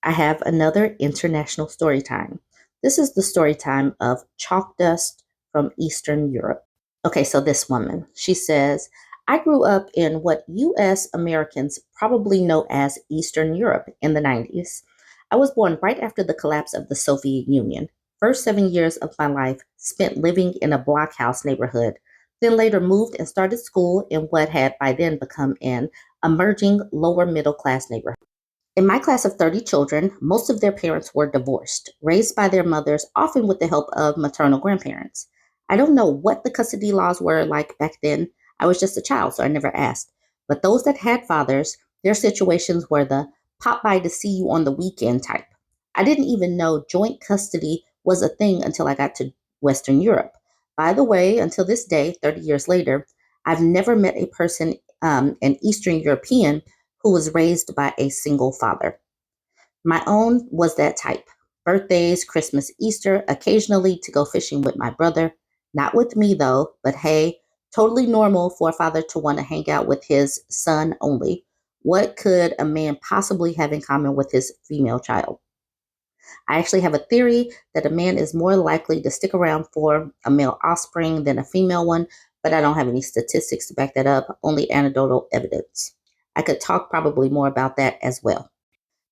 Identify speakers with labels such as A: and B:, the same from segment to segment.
A: I have another international story time. This is the story time of chalk dust from Eastern Europe. Okay, so this woman, she says, I grew up in what US Americans probably know as Eastern Europe in the 90s. I was born right after the collapse of the Soviet Union. First 7 years of my life spent living in a blockhouse neighborhood, then later moved and started school in what had by then become an emerging lower middle class neighborhood. In my class of 30 children, most of their parents were divorced, raised by their mothers, often with the help of maternal grandparents. I don't know what the custody laws were like back then. I was just a child, so I never asked. But those that had fathers, their situations were the pop by to see you on the weekend type. I didn't even know joint custody was a thing until I got to Western Europe. By the way, until this day, 30 years later, I've never met a person, an Eastern European, who was raised by a single father. My own was that type. Birthdays, Christmas, Easter, occasionally to go fishing with my brother. Not with me though, but hey, totally normal for a father to want to hang out with his son only. What could a man possibly have in common with his female child? I actually have a theory that a man is more likely to stick around for a male offspring than a female one, but I don't have any statistics to back that up, only anecdotal evidence. I could talk probably more about that as well.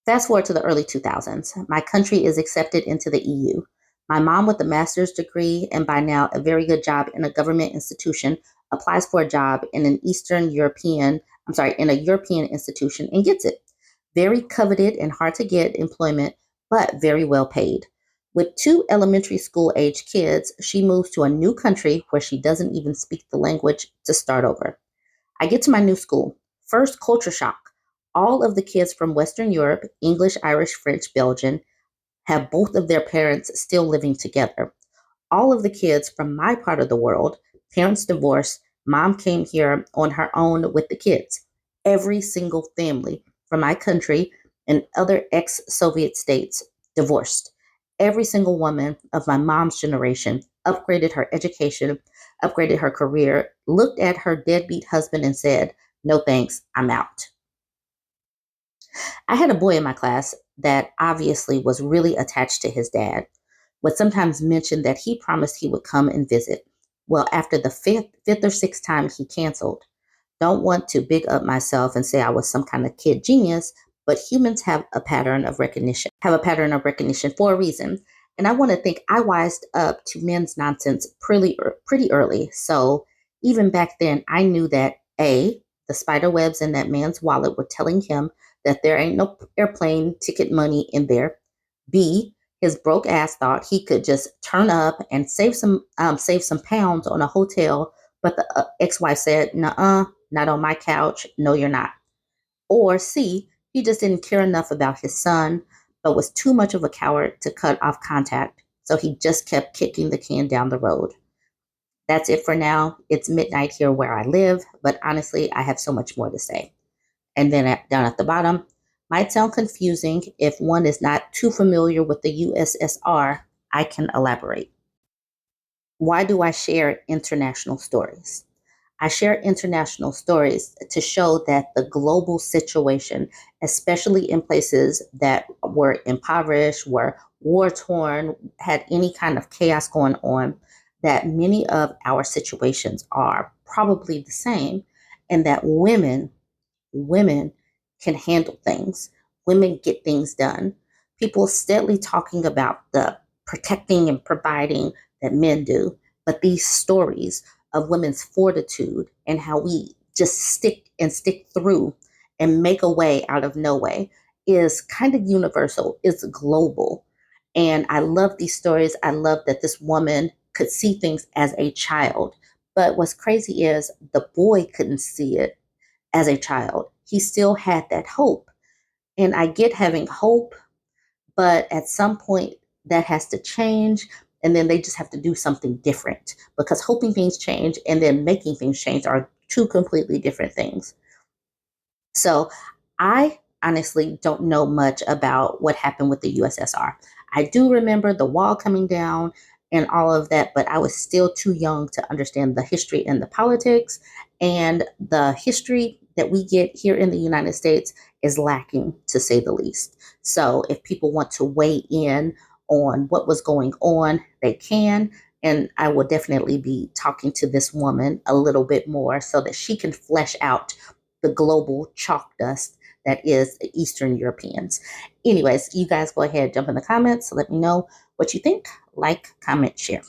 A: Fast forward to the early 2000s. My country is accepted into the EU. My mom, with a master's degree and by now a very good job in a government institution, applies for a job in in a European institution and gets it. Very coveted and hard to get employment, but very well paid. With two elementary school age kids, she moves to a new country where she doesn't even speak the language to start over. I get to my new school. First, culture shock. All of the kids from Western Europe, English, Irish, French, Belgian, have both of their parents still living together. All of the kids from my part of the world, parents divorced, mom came here on her own with the kids. Every single family from my country and other ex Soviet states divorced. Every single woman of my mom's generation upgraded her education, upgraded her career, looked at her deadbeat husband and said, no thanks, I'm out. I had a boy in my class that obviously was really attached to his dad, would sometimes mention that he promised he would come and visit. Well, after the fifth or sixth time, he canceled. Don't want to big up myself and say I was some kind of kid genius, but humans have a pattern of recognition for a reason. And I want to think I wised up to men's nonsense pretty early. So even back then, I knew that A, the spider webs in that man's wallet were telling him that there ain't no airplane ticket money in there. B, his broke ass thought he could just turn up and save some pounds on a hotel, but the ex-wife said, "Nuh-uh, not on my couch. No, you're not." Or C, he just didn't care enough about his son, but was too much of a coward to cut off contact, so he just kept kicking the can down the road. That's it for now. It's midnight here where I live, but honestly, I have so much more to say. And then down at the bottom, might sound confusing if one is not too familiar with the USSR. I can elaborate. Why do I share international stories? I share international stories to show that the global situation, especially in places that were impoverished, were war torn, had any kind of chaos going on, that many of our situations are probably the same, and that women can handle things. Women get things done. People steadily talking about the protecting and providing that men do, but these stories of women's fortitude and how we just stick through and make a way out of no way is kind of universal, it's global. And I love these stories. I love that this woman could see things as a child. But what's crazy is the boy couldn't see it as a child. He still had that hope. And I get having hope, but at some point that has to change. And then they just have to do something different because hoping things change and then making things change are two completely different things. So I honestly don't know much about what happened with the USSR. I do remember the wall coming down and all of that, but I was still too young to understand the history and the politics. And the history that we get here in the United States is lacking, to say the least. So if people want to weigh in on what was going on, they can. And I will definitely be talking to this woman a little bit more so that she can flesh out the global chalk dust that is Eastern Europeans. Anyways, you guys go ahead, jump in the comments. Let me know what you think. Like, comment, share.